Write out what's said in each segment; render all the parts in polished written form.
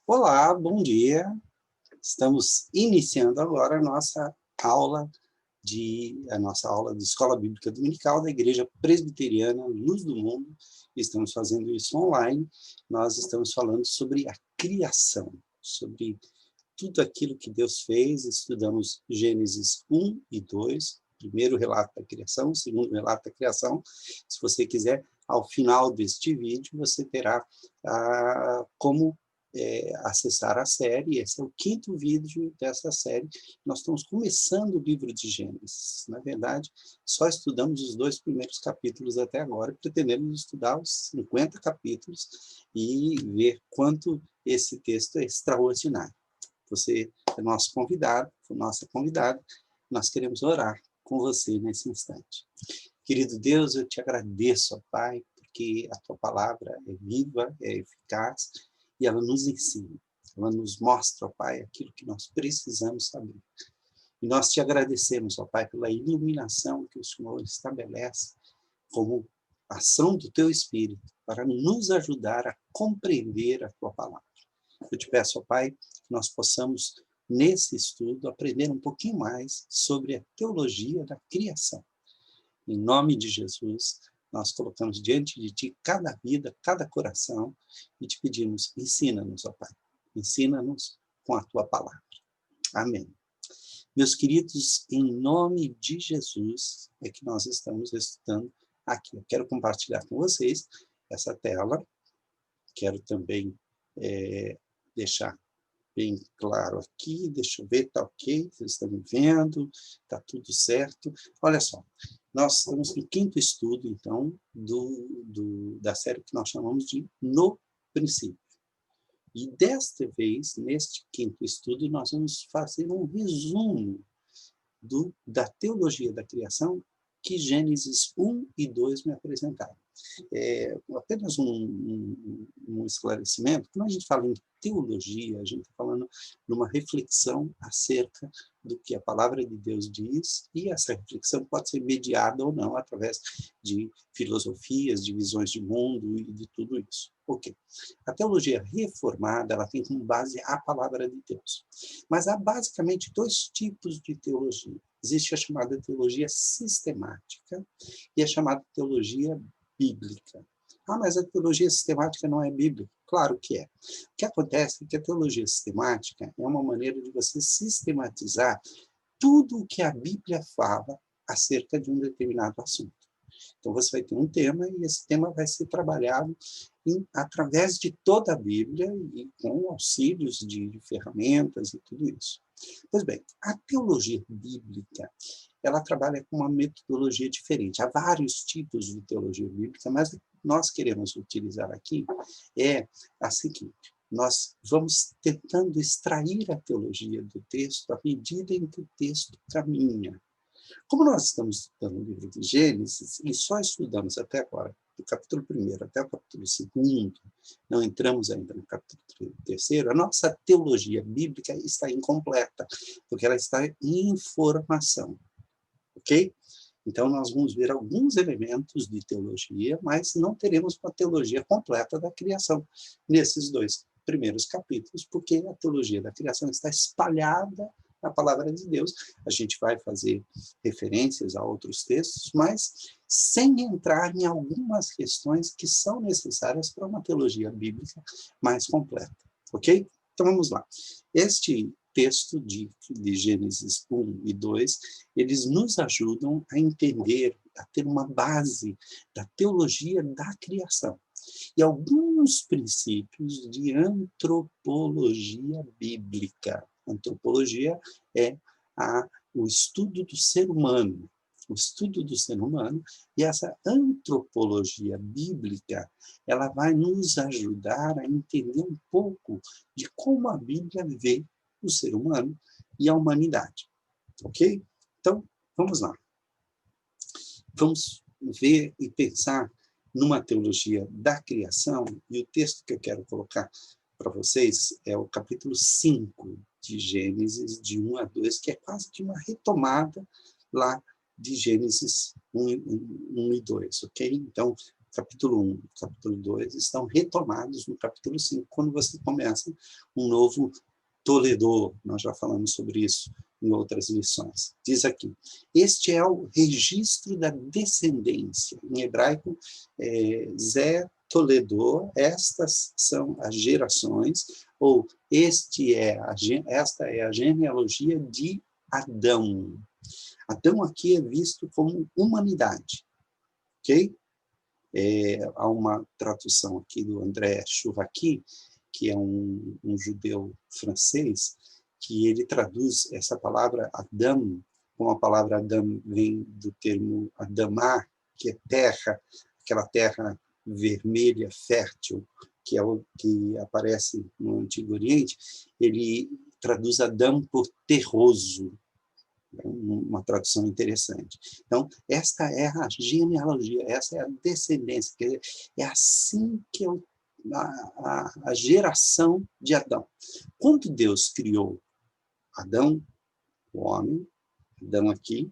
Olá, bom dia. Estamos iniciando agora a nossa aula de Escola Bíblica Dominical da Igreja Presbiteriana Luz do Mundo. Estamos fazendo isso online. Nós estamos falando sobre a criação, sobre tudo aquilo que Deus fez. Estudamos Gênesis 1 e 2, primeiro relato da criação, segundo relato da criação. Se você quiser, ao final deste vídeo, você terá como acessar a série. Esse é o 5º vídeo dessa série. Nós estamos começando o livro de Gênesis. Na verdade, só estudamos os 2 primeiros capítulos até agora, e pretendemos estudar os 50 capítulos e ver quanto esse texto é extraordinário. Você é nosso convidado, nossa convidada, nós queremos orar com você nesse instante. Querido Deus, eu te agradeço, ó Pai, porque a tua palavra é viva, é eficaz, e ela nos ensina, ela nos mostra, ó Pai, aquilo que nós precisamos saber. E nós te agradecemos, ó Pai, pela iluminação que o Senhor estabelece como ação do teu Espírito para nos ajudar a compreender a tua palavra. Eu te peço, ó Pai, que nós possamos, nesse estudo, aprender um pouquinho mais sobre a teologia da criação. Em nome de Jesus, nós colocamos diante de Ti cada vida, cada coração, e te pedimos, ensina-nos, ó Pai, ensina-nos com a Tua palavra. Amém. Meus queridos, em nome de Jesus, é que nós estamos estudando aqui. Eu quero compartilhar com vocês essa tela, quero também deixar bem claro aqui, deixa eu ver, está ok, vocês estão me vendo, está tudo certo. Olha só, nós estamos no 5º estudo, então, da série que nós chamamos de No Princípio. E desta vez, neste 5º estudo, nós vamos fazer um resumo da teologia da criação que Gênesis 1 e 2 me apresentaram. Apenas um esclarecimento: quando a gente fala em teologia, a gente está falando de uma reflexão acerca do que a palavra de Deus diz, e essa reflexão pode ser mediada ou não através de filosofias, de visões de mundo e de tudo isso. Ok. A teologia reformada, ela tem como base a palavra de Deus. Mas há basicamente 2 tipos de teologia. Existe a chamada teologia sistemática e a chamada teologia bíblica. Ah, mas a teologia sistemática não é bíblica? Claro que é. O que acontece é que a teologia sistemática é uma maneira de você sistematizar tudo o que a Bíblia fala acerca de um determinado assunto. Então, você vai ter um tema, e esse tema vai ser trabalhado através de toda a Bíblia e com auxílios de ferramentas e tudo isso. Pois bem, a teologia bíblica, ela trabalha com uma metodologia diferente. Há vários tipos de teologia bíblica, mas o que nós queremos utilizar aqui é a seguinte: nós vamos tentando extrair a teologia do texto à medida em que o texto caminha. Como nós estamos estudando o livro de Gênesis, e só estudamos até agora, do capítulo 1º até o capítulo 2º, não entramos ainda no capítulo 3º, a nossa teologia bíblica está incompleta, porque ela está em formação, ok? Então, nós vamos ver alguns elementos de teologia, mas não teremos uma teologia completa da criação nesses 2 primeiros capítulos, porque a teologia da criação está espalhada na palavra de Deus. A gente vai fazer referências a outros textos, mas sem entrar em algumas questões que são necessárias para uma teologia bíblica mais completa, ok? Então, vamos lá. Este texto de Gênesis 1 e 2, eles nos ajudam a entender, a ter uma base da teologia da criação e alguns princípios de antropologia bíblica. Antropologia é o estudo do ser humano, o estudo do ser humano, e essa antropologia bíblica, ela vai nos ajudar a entender um pouco de como a Bíblia vê o ser humano e a humanidade, ok? Então, vamos lá. Vamos ver e pensar numa teologia da criação, e o texto que eu quero colocar para vocês é o capítulo 5 de Gênesis, de 1 a 2, que é quase que uma retomada lá de Gênesis 1 e 2, ok? Então, capítulo 1, capítulo 2, estão retomados no capítulo 5, quando você começa um novo Toledo. Nós já falamos sobre isso em outras lições. Diz aqui, este é o registro da descendência. Em hebraico, Zé Toledo, estas são as gerações, ou esta é a genealogia de Adão. Adão aqui é visto como humanidade, ok? Há uma tradução aqui do André Chouraqui, que é um judeu francês, que ele traduz essa palavra Adam, como a palavra Adam vem do termo Adamá, que é terra, aquela terra vermelha, fértil, que é o que aparece no Antigo Oriente, ele traduz Adam por terroso, uma tradução interessante. Então, esta é a genealogia, essa é a descendência, quer dizer, é assim que a geração de Adão. Quando Deus criou Adão, o homem, Adão aqui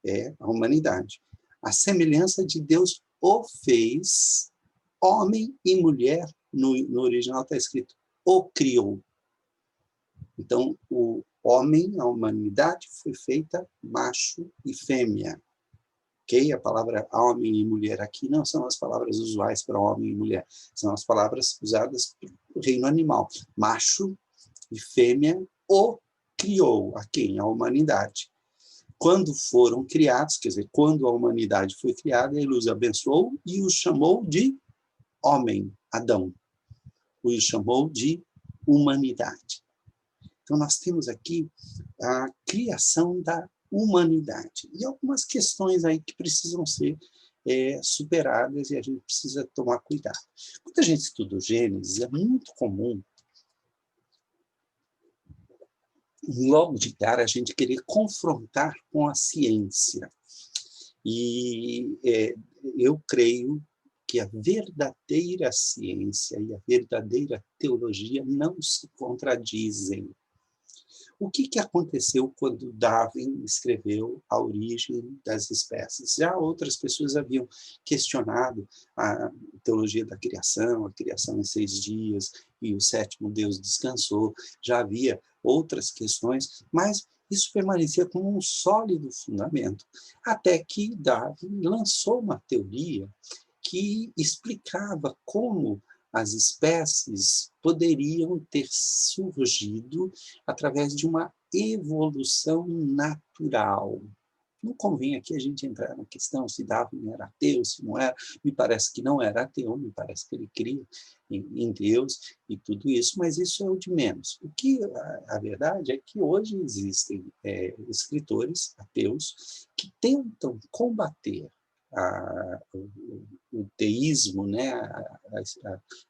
é a humanidade. A semelhança de Deus o fez, homem e mulher, no original está escrito, o criou. Então, o homem, a humanidade, foi feita macho e fêmea. Ok? A palavra homem e mulher aqui não são as palavras usuais para homem e mulher, são as palavras usadas no reino animal. Macho e fêmea o criou. A quem? A humanidade. Quando foram criados, quer dizer, quando a humanidade foi criada, ele os abençoou e os chamou de homem, Adão. Os chamou de humanidade. Então, nós temos aqui a criação da humanidade. E algumas questões aí que precisam ser superadas e a gente precisa tomar cuidado. Quando a gente estuda o Gênesis, é muito comum, logo de cara, a gente querer confrontar com a ciência. E eu creio que a verdadeira ciência e a verdadeira teologia não se contradizem. O que aconteceu quando Darwin escreveu A Origem das Espécies? Já outras pessoas haviam questionado a teologia da criação, a criação em 6 dias, e o 7º Deus descansou. Já havia outras questões, mas isso permanecia como um sólido fundamento, até que Darwin lançou uma teoria que explicava como as espécies poderiam ter surgido através de uma evolução natural. Não convém aqui a gente entrar na questão se Darwin era ateu, se não era. Me parece que não era ateu, me parece que ele cria em Deus e tudo isso, mas isso é o de menos. O que a verdade é que hoje existem escritores ateus que tentam combater o teísmo, né?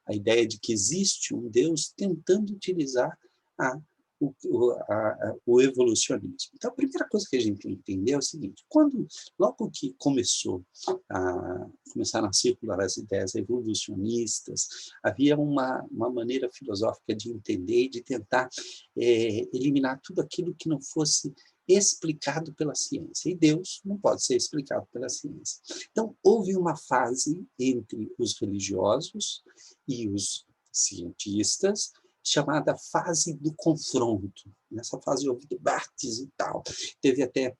A ideia de que existe um Deus tentando utilizar o evolucionismo. Então, a primeira coisa que a gente tem que entender é o seguinte: logo que começaram a circular as ideias evolucionistas, havia uma maneira filosófica de entender e de tentar eliminar tudo aquilo que não fosse explicado pela ciência. E Deus não pode ser explicado pela ciência. Então, houve uma fase entre os religiosos e os cientistas, chamada fase do confronto. Nessa fase houve debates e tal. Teve até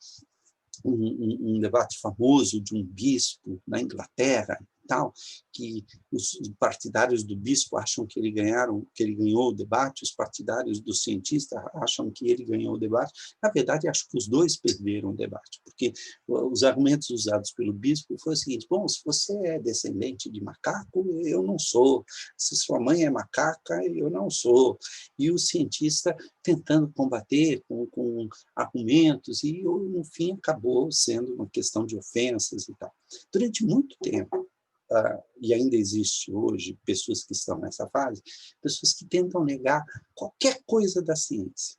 um debate famoso de um bispo na Inglaterra, tal, que os partidários do bispo acham que ele ganhou o debate, os partidários do cientista acham que ele ganhou o debate. Na verdade, acho que os dois perderam o debate, porque os argumentos usados pelo bispo foi o seguinte: bom, se você é descendente de macaco, eu não sou. Se sua mãe é macaca, eu não sou. E o cientista tentando combater com argumentos, e no fim acabou sendo uma questão de ofensas e tal. Durante muito tempo, e ainda existe hoje pessoas que estão nessa fase, pessoas que tentam negar qualquer coisa da ciência.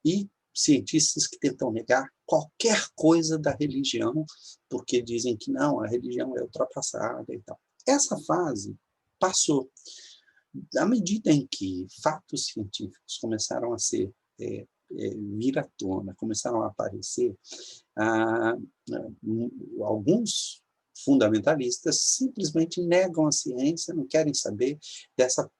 E cientistas que tentam negar qualquer coisa da religião, porque dizem que não, a religião é ultrapassada e tal. Essa fase passou. À medida em que fatos científicos começaram a vir à tona, começaram a aparecer, alguns fundamentalistas simplesmente negam a ciência, não querem saber dessa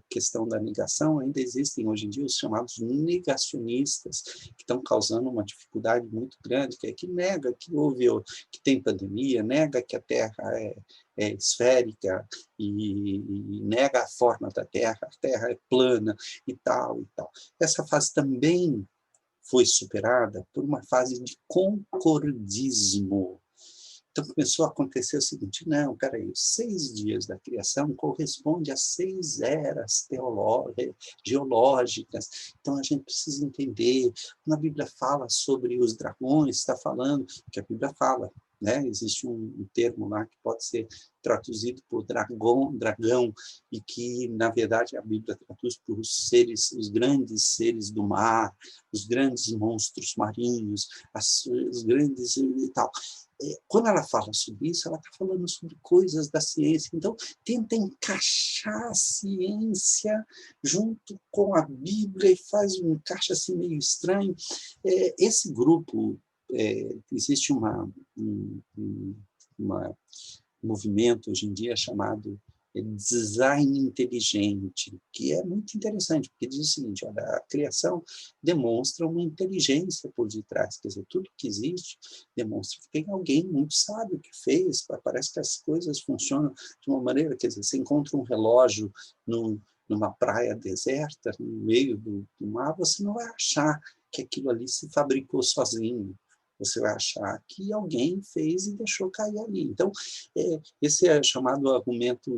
questão da negação. Ainda existem hoje em dia os chamados negacionistas, que estão causando uma dificuldade muito grande, que nega que que tem pandemia, nega que a Terra é esférica e nega a forma da Terra, a Terra é plana e tal, e tal. Essa fase também foi superada por uma fase de concordismo. Então começou a acontecer o seguinte: não, peraí, os 6 dias da criação corresponde a 6 eras geológicas. Então a gente precisa entender. Quando a Bíblia fala sobre os dragões, está falando que a Bíblia fala, né? Existe um termo lá que pode ser traduzido por dragão, e que, na verdade, a Bíblia traduz por os grandes seres do mar, os grandes monstros marinhos, os grandes e tal. Quando ela fala sobre isso, ela está falando sobre coisas da ciência. Então, tenta encaixar a ciência junto com a Bíblia e faz um encaixe assim meio estranho. Esse grupo, existe um movimento hoje em dia chamado design inteligente, que é muito interessante, porque diz o seguinte: olha, a criação demonstra uma inteligência por detrás, quer dizer, tudo que existe demonstra que tem alguém muito sábio que fez, parece que as coisas funcionam de uma maneira, quer dizer, você encontra um relógio numa praia deserta, no meio do mar, você não vai achar que aquilo ali se fabricou sozinho. Você vai achar que alguém fez e deixou cair ali. Então, esse é chamado argumento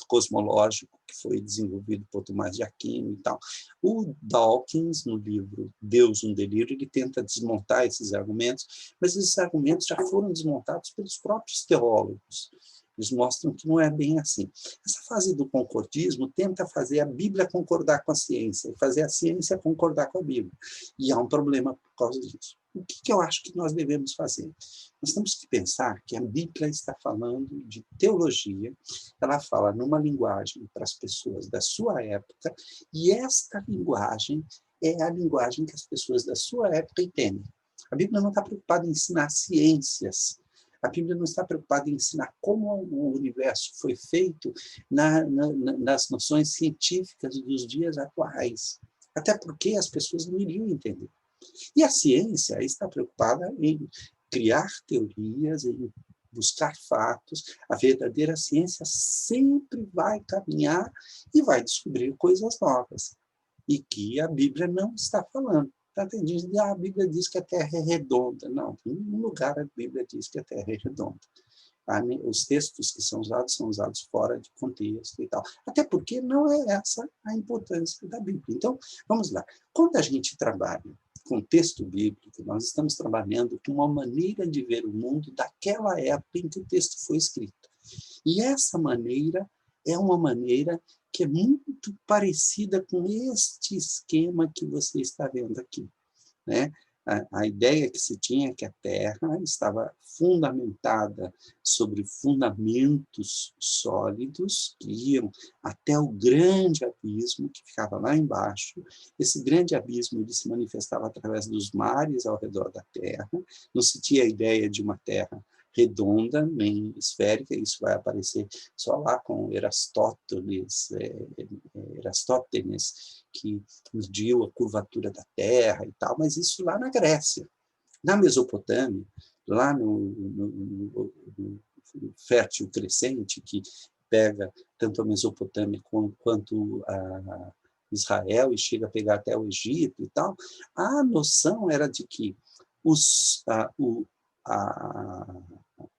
cosmológico, que foi desenvolvido por Tomás de Aquino e tal. O Dawkins, no livro Deus, um Delírio, ele tenta desmontar esses argumentos, mas esses argumentos já foram desmontados pelos próprios teólogos. Eles mostram que não é bem assim. Essa fase do concordismo tenta fazer a Bíblia concordar com a ciência, e fazer a ciência concordar com a Bíblia. E há um problema por causa disso. O que eu acho que nós devemos fazer? Nós temos que pensar que a Bíblia está falando de teologia, ela fala numa linguagem para as pessoas da sua época, e esta linguagem é a linguagem que as pessoas da sua época entendem. A Bíblia não está preocupada em ensinar ciências. A Bíblia não está preocupada em ensinar como o universo foi feito nas noções científicas dos dias atuais. Até porque as pessoas não iriam entender. E a ciência está preocupada em criar teorias, em buscar fatos. A verdadeira ciência sempre vai caminhar e vai descobrir coisas novas. E que a Bíblia não está falando. Tá entendendo? A Bíblia diz que a Terra é redonda. Não, em nenhum lugar a Bíblia diz que a Terra é redonda. Os textos que são usados fora de contexto e tal. Até porque não é essa a importância da Bíblia. Então, vamos lá. Quando a gente trabalha com texto bíblico, nós estamos trabalhando com uma maneira de ver o mundo daquela época em que o texto foi escrito. E essa maneira é uma maneira que é muito parecida com este esquema que você está vendo aqui, né? A ideia que se tinha é que a Terra estava fundamentada sobre fundamentos sólidos que iam até o grande abismo que ficava lá embaixo. Esse grande abismo ele se manifestava através dos mares ao redor da Terra. Não se tinha a ideia de uma Terra redonda, nem esférica. Isso vai aparecer só lá com Erastótenes, que mediu a curvatura da Terra e tal, mas isso lá na Grécia. Na Mesopotâmia, lá no Fértil Crescente, que pega tanto a Mesopotâmia quanto a Israel e chega a pegar até o Egito e tal, a noção era de que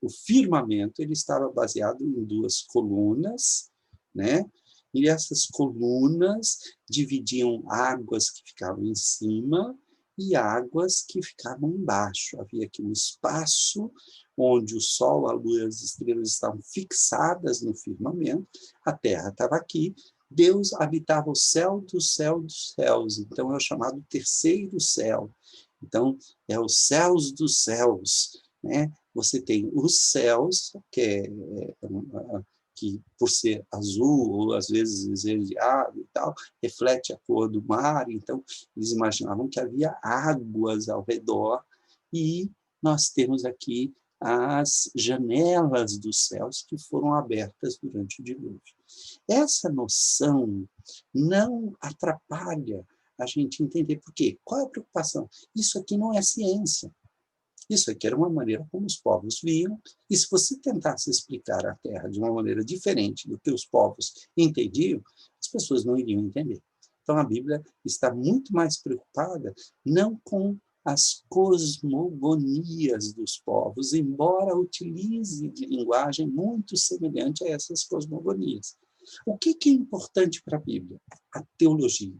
o firmamento ele estava baseado em 2 colunas, né? E essas colunas dividiam águas que ficavam em cima e águas que ficavam embaixo. Havia aqui um espaço onde o Sol, a Lua e as estrelas estavam fixadas no firmamento, a Terra estava aqui, Deus habitava o céu dos céus, então é o chamado terceiro céu. Então, é os céus dos céus, né? Você tem os céus, que por ser azul, ou às vezes esverdeado e tal, reflete a cor do mar, então eles imaginavam que havia águas ao redor, e nós temos aqui as janelas dos céus que foram abertas durante o dilúvio. Essa noção não atrapalha a gente entender por quê. Qual é a preocupação? Isso aqui não é ciência. Isso aqui era uma maneira como os povos viam, e se você tentasse explicar a Terra de uma maneira diferente do que os povos entendiam, as pessoas não iriam entender. Então a Bíblia está muito mais preocupada não com as cosmogonias dos povos, embora utilize de linguagem muito semelhante a essas cosmogonias. O que é importante para a Bíblia? A teologia.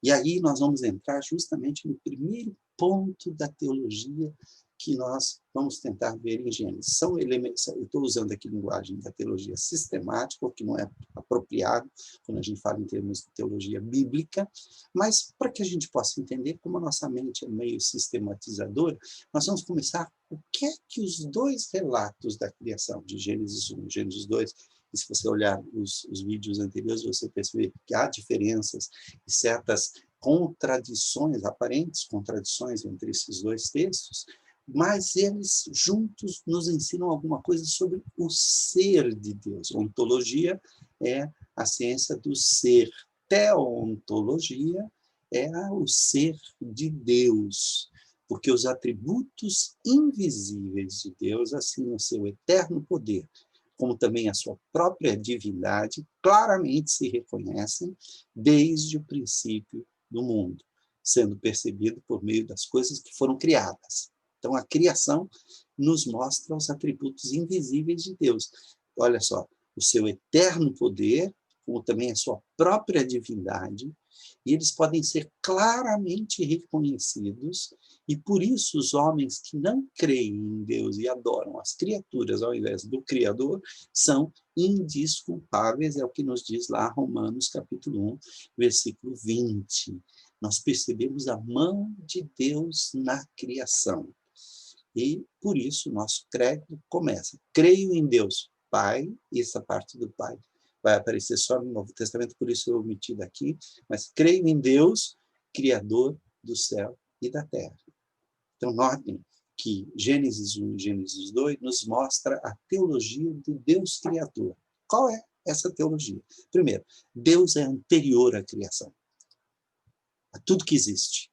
E aí nós vamos entrar justamente no primeiro ponto da teologia que nós vamos tentar ver em Gênesis. São elementos, eu estou usando aqui a linguagem da teologia sistemática, o que não é apropriado quando a gente fala em termos de teologia bíblica, mas para que a gente possa entender como a nossa mente é meio sistematizadora, nós vamos começar o que é que os dois relatos da criação, de Gênesis 1 e Gênesis 2, e se você olhar os vídeos anteriores, você percebe que há diferenças e certas contradições, aparentes contradições entre esses dois textos, mas eles juntos nos ensinam alguma coisa sobre o ser de Deus. Ontologia é a ciência do ser. Teontologia é o ser de Deus, porque os atributos invisíveis de Deus, assim o seu eterno poder, como também a sua própria divindade, claramente se reconhecem desde o princípio do mundo, sendo percebido por meio das coisas que foram criadas. Então, a criação nos mostra os atributos invisíveis de Deus. Olha só, o seu eterno poder, como também a sua própria divindade, e eles podem ser claramente reconhecidos, e por isso os homens que não creem em Deus e adoram as criaturas ao invés do Criador, são indisculpáveis, é o que nos diz lá Romanos capítulo 1, versículo 20. Nós percebemos a mão de Deus na criação. E, por isso, o nosso credo começa. Creio em Deus, Pai, e essa parte do Pai vai aparecer só no Novo Testamento, por isso eu omiti daqui, mas creio em Deus, Criador do céu e da terra. Então, notem que Gênesis 1 e Gênesis 2 nos mostra a teologia do Deus Criador. Qual é essa teologia? Primeiro, Deus é anterior à criação, a tudo que existe.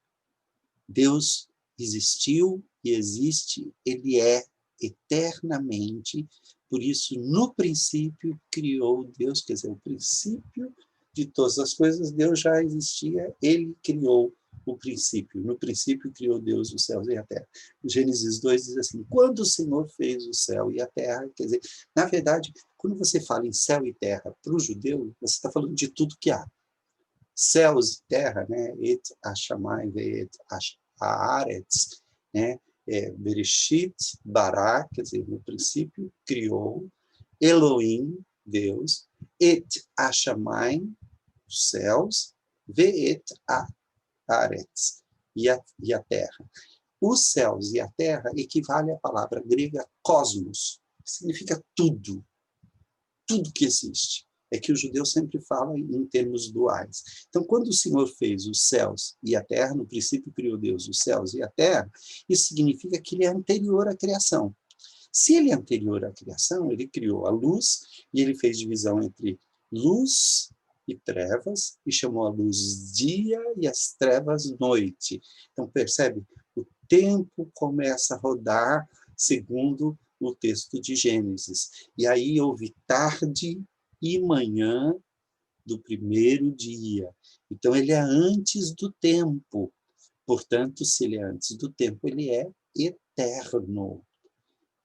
Deus existiu e existe, ele é eternamente, por isso, no princípio, criou Deus, quer dizer, o princípio de todas as coisas, Deus já existia, ele criou o princípio. No princípio, criou Deus os céus e a terra. Gênesis 2 diz assim, quando o Senhor fez o céu e a terra, quer dizer, na verdade, quando você fala em céu e terra para o judeu, você está falando de tudo que há. Céus e terra, né? Et Hashamai ve'et haaretz, né? Bereshit bara, quer dizer, no princípio criou, Elohim, Deus, et Hashamai, os céus, ve'et haaretz, e a terra. Os céus e a terra equivale à palavra grega cosmos, que significa tudo que existe. É que o judeu sempre fala em termos duais. Então, quando o Senhor fez os céus e a terra, no princípio criou Deus os céus e a terra, isso significa que ele é anterior à criação. Se ele é anterior à criação, ele criou a luz e ele fez divisão entre luz e trevas e chamou a luz dia e as trevas noite. Então, percebe? O tempo começa a rodar segundo o texto de Gênesis. E aí houve tarde e manhã do primeiro dia. Então, ele é antes do tempo. Portanto, se ele é antes do tempo, ele é eterno.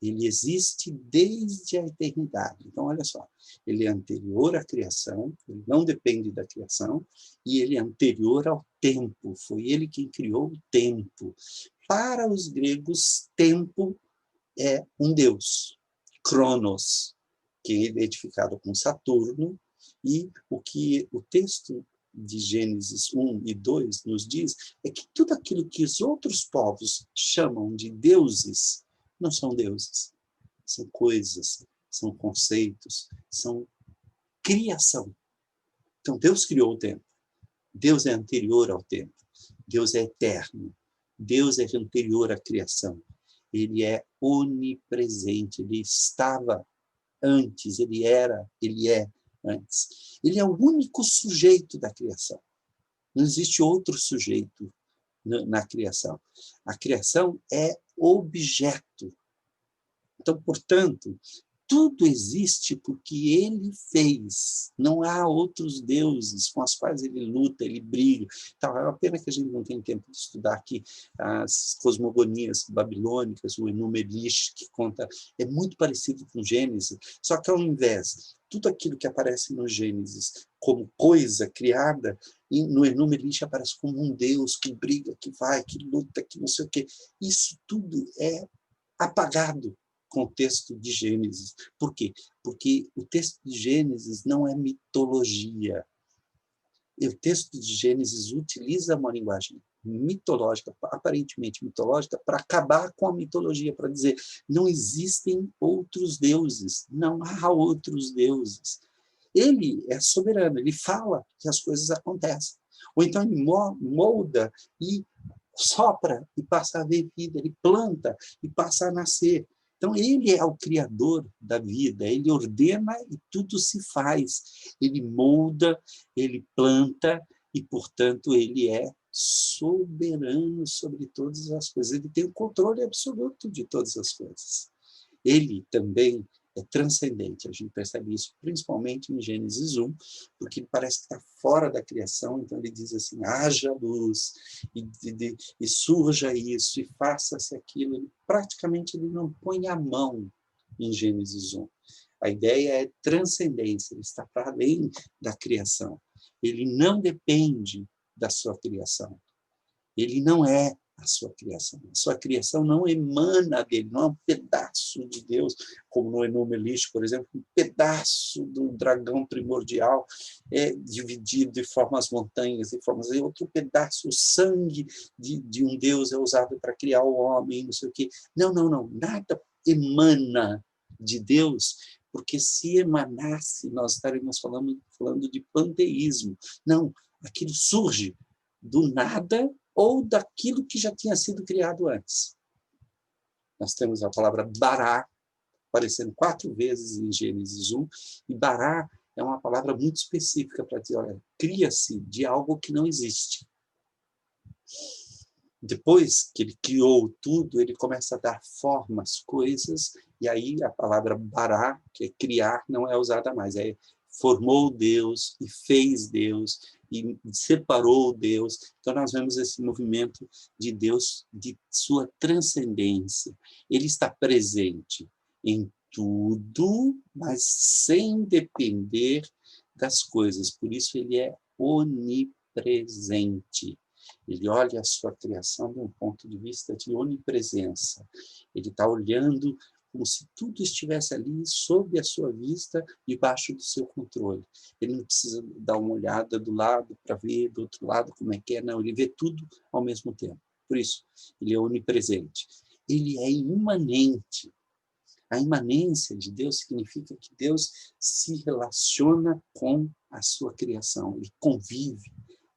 Ele existe desde a eternidade. Então, olha só, ele é anterior à criação, ele não depende da criação, e ele é anterior ao tempo. Foi ele quem criou o tempo. Para os gregos, tempo é um deus, Cronos, que é identificado com Saturno, e o que o texto de Gênesis 1 e 2 nos diz é que tudo aquilo que os outros povos chamam de deuses não são deuses, são coisas, são conceitos, são criação. Então, Deus criou o tempo. Deus é anterior ao tempo. Deus é eterno. Deus é anterior à criação. Ele é onipresente, ele estava antes, ele era, ele é antes. Ele é o único sujeito da criação. Não existe outro sujeito na criação. A criação é objeto. Então, portanto, tudo existe porque ele fez. Não há outros deuses com os quais ele luta, ele briga. Então, é uma pena que a gente não tem tempo de estudar aqui as cosmogonias babilônicas, o Enuma Elish, que conta, é muito parecido com Gênesis, só que ao invés, tudo aquilo que aparece no Gênesis como coisa criada, no Enuma Elish aparece como um deus que briga, que vai, que luta, que não sei o quê. Isso tudo é apagado com o texto de Gênesis. Por quê? Porque o texto de Gênesis não é mitologia. E o texto de Gênesis utiliza uma linguagem mitológica, aparentemente mitológica, para acabar com a mitologia, para dizer, não existem outros deuses, não há outros deuses. Ele é soberano, ele fala que as coisas acontecem. Ou então ele molda e sopra e passa a haver vida, ele planta e passa a nascer. Então, ele é o criador da vida, ele ordena e tudo se faz. Ele molda, ele planta e, portanto, ele é soberano sobre todas as coisas. Ele tem o controle absoluto de todas as coisas. Ele também é transcendente. A gente percebe isso principalmente em Gênesis 1, porque ele parece que está fora da criação, então ele diz assim, haja luz, e surja isso, e faça-se aquilo. Praticamente ele não põe a mão em Gênesis 1. A ideia é transcendência, ele está para além da criação. Ele não depende da sua criação. Ele não é a sua criação. A sua criação não emana dele, não é um pedaço de Deus, como no Enuma Elish, por exemplo, um pedaço do dragão primordial dividido e forma as montanhas, e forma outro pedaço, o sangue de um Deus é usado para criar o homem, não sei o quê. Não, não, não, nada emana de Deus, porque se emanasse, nós estaríamos falando de panteísmo. Não, aquilo surge do nada ou daquilo que já tinha sido criado antes. Nós temos a palavra bará, aparecendo 4 vezes em Gênesis 1, e bará é uma palavra muito específica para dizer, olha, cria-se de algo que não existe. Depois que ele criou tudo, ele começa a dar forma às coisas, e aí a palavra bará, que é criar, não é usada mais, é formou Deus e fez Deus, e separou Deus. Então, nós vemos esse movimento de Deus, de sua transcendência. Ele está presente em tudo, mas sem depender das coisas. Por isso, ele é onipresente. Ele olha a sua criação de um ponto de vista de onipresença. Ele está olhando como se tudo estivesse ali sob a sua vista, debaixo do seu controle. Ele não precisa dar uma olhada do lado para ver do outro lado como é que é, não, ele vê tudo ao mesmo tempo. Por isso, ele é onipresente. Ele é imanente. A imanência de Deus significa que Deus se relaciona com a sua criação, ele convive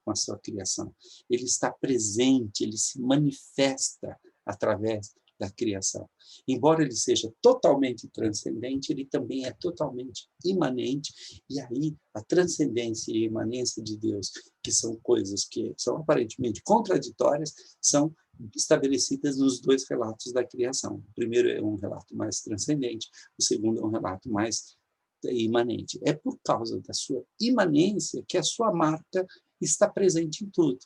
com a sua criação. Ele está presente, ele se manifesta através da criação. Embora ele seja totalmente transcendente, ele também é totalmente imanente, e aí a transcendência e a imanência de Deus, que são coisas que são aparentemente contraditórias, são estabelecidas nos 2 relatos da criação. O primeiro é um relato mais transcendente, o segundo é um relato mais imanente. É por causa da sua imanência que a sua marca está presente em tudo.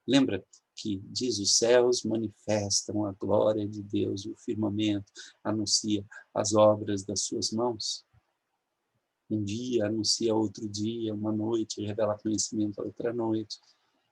Lembra que diz os céus manifestam a glória de Deus, o firmamento anuncia as obras das suas mãos. Um dia anuncia outro dia, uma noite revela conhecimento a outra noite.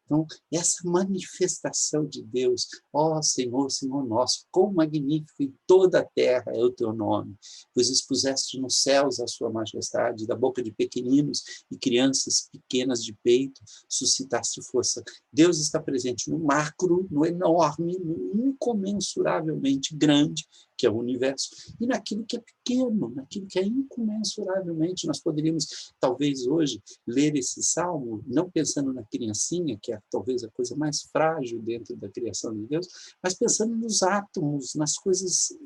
Então, essa manifestação de Deus, ó Senhor, Senhor nosso, quão magnífico em toda a terra é o teu nome, pois expuseste nos céus a sua majestade, da boca de pequeninos e crianças pequenas de peito, suscitaste força. Deus está presente no macro, no enorme, no incomensuravelmente grande, que é o universo, e naquilo que é pequeno, naquilo que é incomensuravelmente. Nós poderíamos, talvez hoje, ler esse salmo, não pensando na criancinha, que é talvez a coisa mais frágil dentro da criação de Deus, mas pensando nos átomos, nas coisas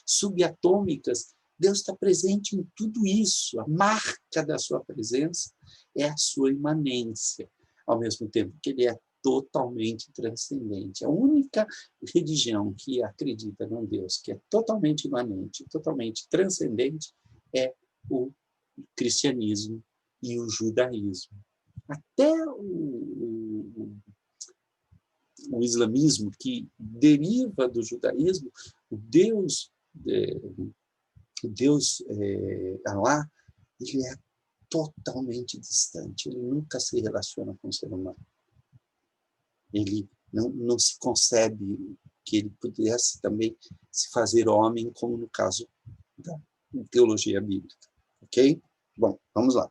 subatômicas. Deus está presente em tudo isso. A marca da sua presença é a sua imanência, ao mesmo tempo que ele é totalmente transcendente. A única religião que acredita num Deus que é totalmente imanente, totalmente transcendente, é o cristianismo e o judaísmo. Até o islamismo, que deriva do judaísmo, o Deus Alá, ele é totalmente distante, ele nunca se relaciona com o ser humano. Ele não se concebe que ele pudesse também se fazer homem, como no caso da teologia bíblica. Ok? Bom, vamos lá.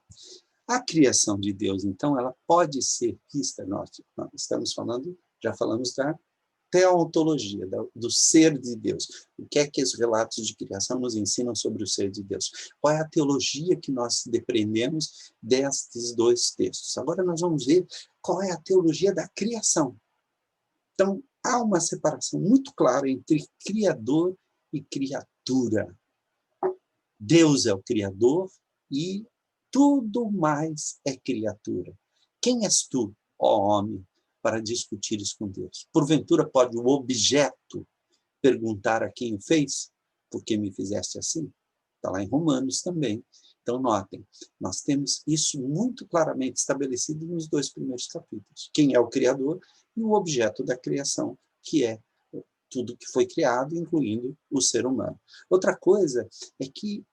A criação de Deus, então, ela pode ser vista, nós estamos falando, já falamos da teontologia, do ser de Deus. O que é que os relatos de criação nos ensinam sobre o ser de Deus? Qual é a teologia que nós depreendemos destes dois textos? Agora nós vamos ver qual é a teologia da criação. Então, há uma separação muito clara entre criador e criatura. Deus é o criador e tudo mais é criatura. Quem és tu, ó homem, para discutires com Deus? Porventura pode o objeto perguntar a quem o fez? Por que me fizeste assim? Está lá em Romanos também. Então, notem, nós temos isso muito claramente estabelecido nos dois primeiros capítulos. Quem é o Criador e o objeto da criação, que é tudo que foi criado, incluindo o ser humano. Outra coisa é que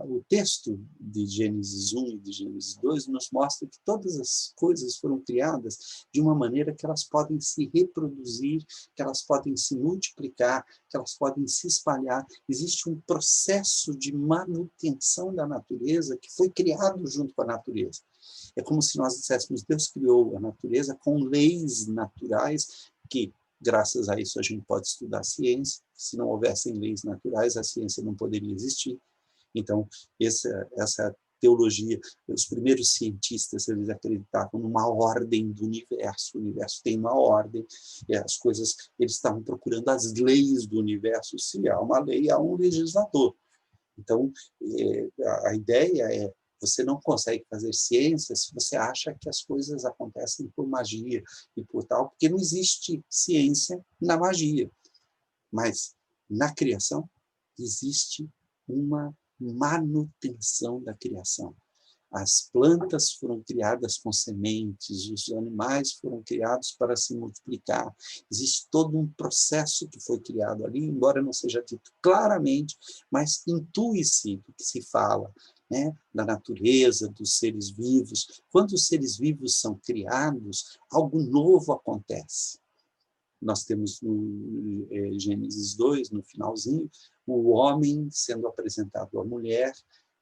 o texto de Gênesis 1 e de Gênesis 2 nos mostra que todas as coisas foram criadas de uma maneira que elas podem se reproduzir, que elas podem se multiplicar, que elas podem se espalhar. Existe um processo de manutenção da natureza que foi criado junto com a natureza. É como se nós disséssemos, Deus criou a natureza com leis naturais que, graças a isso, a gente pode estudar a ciência. Se não houvessem leis naturais, a ciência não poderia existir. Então, essa teologia, os primeiros cientistas, eles acreditavam numa ordem do universo. O universo tem uma ordem, e as coisas, eles estavam procurando as leis do universo. Se há uma lei, há um legislador. Então, a ideia é, você não consegue fazer ciência se você acha que as coisas acontecem por magia e por tal, porque não existe ciência na magia. Mas, na criação, existe uma manutenção da criação. As plantas foram criadas com sementes, os animais foram criados para se multiplicar. Existe todo um processo que foi criado ali, embora não seja dito claramente, mas intui-se do que se fala, né? Da natureza, dos seres vivos. Quando os seres vivos são criados, algo novo acontece. Nós temos no Gênesis 2, no finalzinho, o homem sendo apresentado à mulher,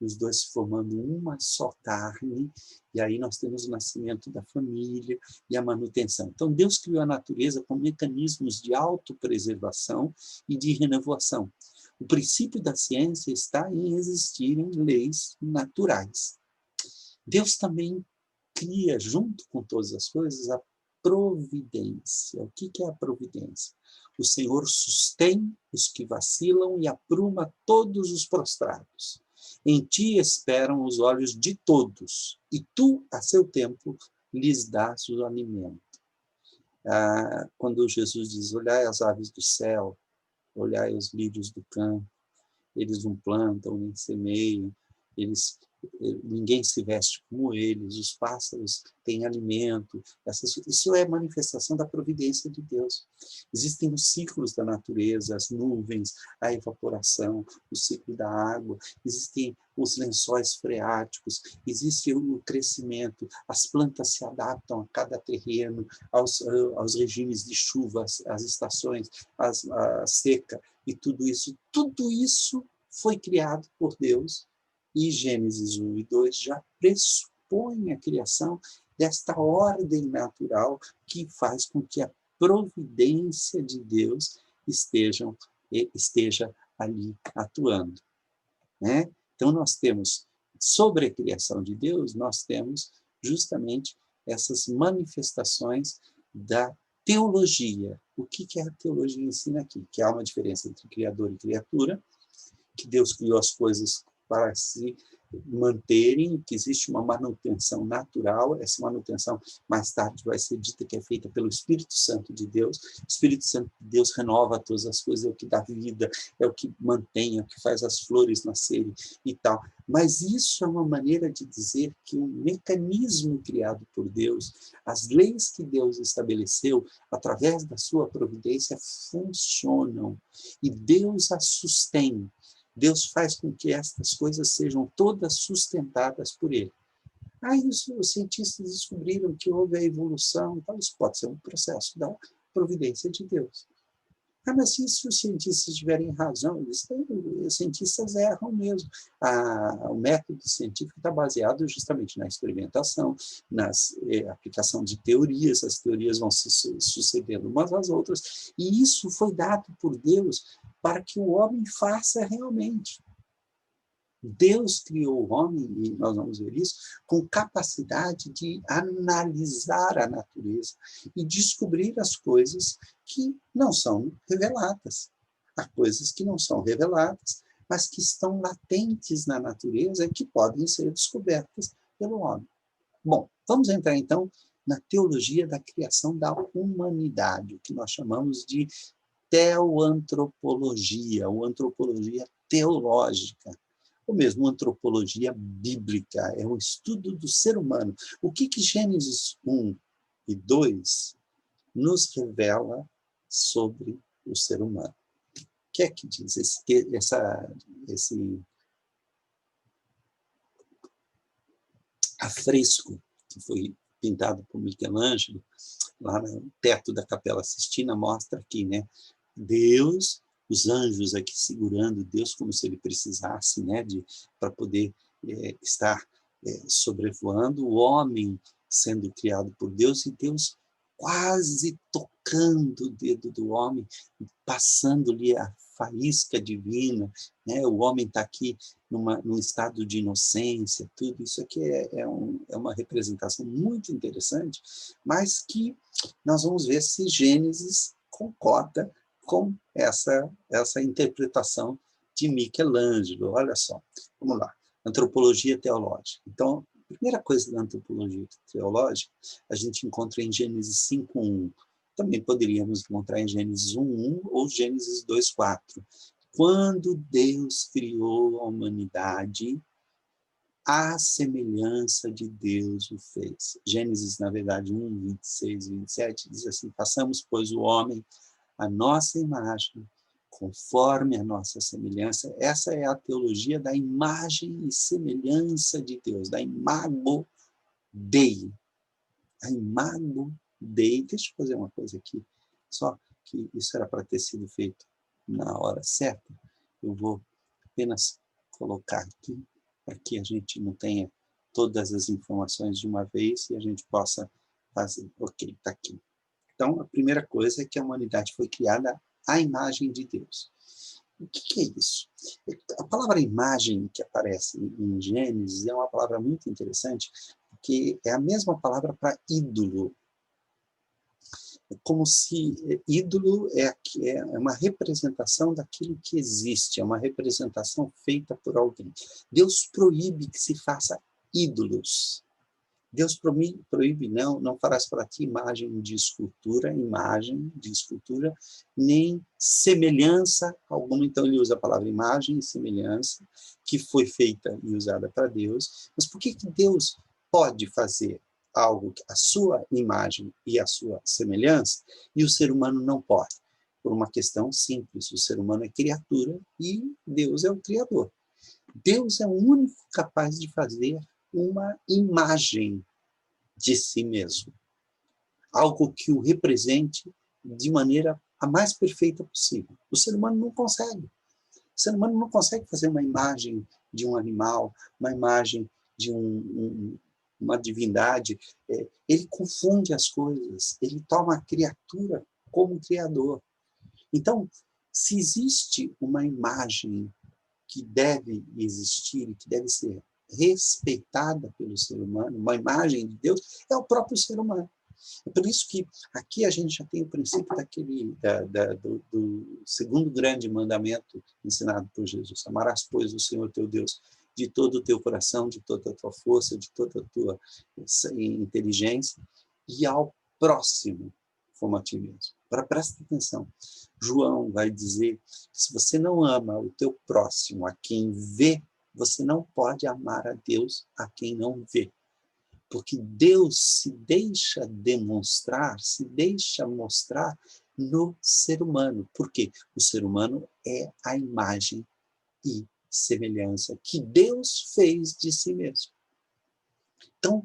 os dois se formando uma só carne, e aí nós temos o nascimento da família e a manutenção. Então, Deus criou a natureza com mecanismos de autopreservação e de renovação. O princípio da ciência está em existirem leis naturais. Deus também cria, junto com todas as coisas, a providência. O que é a providência? O Senhor sustém os que vacilam e apruma todos os prostrados. Em ti esperam os olhos de todos, e tu, a seu tempo, lhes dás o alimento. Quando Jesus diz, olhai as aves do céu, olhai os lírios do campo, eles não plantam, nem semeiam, ninguém se veste como eles, os pássaros têm alimento, isso é manifestação da providência de Deus. Existem os ciclos da natureza, as nuvens, a evaporação, o ciclo da água, existem os lençóis freáticos, existe o crescimento, as plantas se adaptam a cada terreno, aos regimes de chuva, às estações, a seca, e tudo isso foi criado por Deus. E Gênesis 1 e 2 já pressupõe a criação desta ordem natural que faz com que a providência de Deus estejam esteja ali atuando, né? Então, nós temos, sobre a criação de Deus, nós temos justamente essas manifestações da teologia. O que a teologia ensina aqui? Que há uma diferença entre criador e criatura, que Deus criou as coisas para se manterem, que existe uma manutenção natural, essa manutenção mais tarde vai ser dita que é feita pelo Espírito Santo de Deus. O Espírito Santo de Deus renova todas as coisas, é o que dá vida, é o que mantém, é o que faz as flores nascerem e tal. Mas isso é uma maneira de dizer que o mecanismo criado por Deus, as leis que Deus estabeleceu através da sua providência funcionam e Deus as sustém. Deus faz com que estas coisas sejam todas sustentadas por Ele. Isso, os cientistas descobriram que houve a evolução, então isso pode ser um processo da providência de Deus. Mas se os cientistas tiverem razão, os cientistas erram mesmo. O método científico está baseado justamente na experimentação, na aplicação de teorias, as teorias vão se sucedendo umas às outras, e isso foi dado por Deus para que o homem faça realmente. Deus criou o homem, e nós vamos ver isso, com capacidade de analisar a natureza e descobrir as coisas que não são reveladas. Há coisas que não são reveladas, mas que estão latentes na natureza e que podem ser descobertas pelo homem. Bom, vamos entrar então na teologia da criação da humanidade, o que nós chamamos de teoantropologia, ou antropologia teológica, ou mesmo antropologia bíblica, é o estudo do ser humano. O que Gênesis 1 e 2 nos revela sobre o ser humano? O que é que diz esse afresco que foi pintado por Michelangelo, lá no teto da Capela Sistina, mostra aqui, né? Deus, os anjos aqui segurando Deus como se ele precisasse, né, para poder estar sobrevoando, o homem sendo criado por Deus e Deus quase tocando o dedo do homem, passando-lhe a faísca divina, né? O homem está aqui num estado de inocência, tudo isso aqui é uma representação muito interessante, mas que nós vamos ver se Gênesis concorda com essa interpretação de Michelangelo. Olha só, vamos lá, antropologia teológica. Então, a primeira coisa da antropologia teológica, a gente encontra em Gênesis 5:1. Também poderíamos encontrar em Gênesis 1:1 ou Gênesis 2:4. Quando Deus criou a humanidade, a semelhança de Deus o fez. Gênesis, na verdade, 1:26 e 27, diz assim: façamos, pois, o homem a nossa imagem, conforme a nossa semelhança. Essa é a teologia da imagem e semelhança de Deus, da imago Dei. A imago Dei. Deixa eu fazer uma coisa aqui, só que isso era para ter sido feito na hora certa. Eu vou apenas colocar aqui, para que a gente não tenha todas as informações de uma vez e a gente possa fazer. Ok, está aqui. Então, a primeira coisa é que a humanidade foi criada à imagem de Deus. O que é isso? A palavra imagem que aparece em Gênesis é uma palavra muito interessante, porque é a mesma palavra para ídolo. É como se ídolo é uma representação daquilo que existe, é uma representação feita por alguém. Deus proíbe que se faça ídolos. Deus proíbe, não farás para ti imagem de escultura, nem semelhança alguma. Então, ele usa a palavra imagem e semelhança, que foi feita e usada para Deus. Mas por que Deus pode fazer algo, a sua imagem e a sua semelhança, e o ser humano não pode? Por uma questão simples, o ser humano é criatura e Deus é o Criador. Deus é o único capaz de fazer uma imagem de si mesmo. Algo que o represente de maneira a mais perfeita possível. O ser humano não consegue. O ser humano não consegue fazer uma imagem de um animal, uma imagem de uma divindade. Ele confunde as coisas. Ele toma a criatura como criador. Então, Se existe uma imagem que deve existir e que deve ser respeitada pelo ser humano, uma imagem de Deus, é o próprio ser humano. É por isso que aqui a gente já tem o princípio do segundo grande mandamento ensinado por Jesus. Amarás, pois, o Senhor teu Deus de todo o teu coração, de toda a tua força, de toda a tua inteligência, e ao próximo como a ti mesmo. Presta atenção. João vai dizer que se você não ama o teu próximo, a quem vê, você não pode amar a Deus a quem não vê. Porque Deus se deixa demonstrar, se deixa mostrar no ser humano. Por quê? O ser humano é a imagem e semelhança que Deus fez de si mesmo. Então,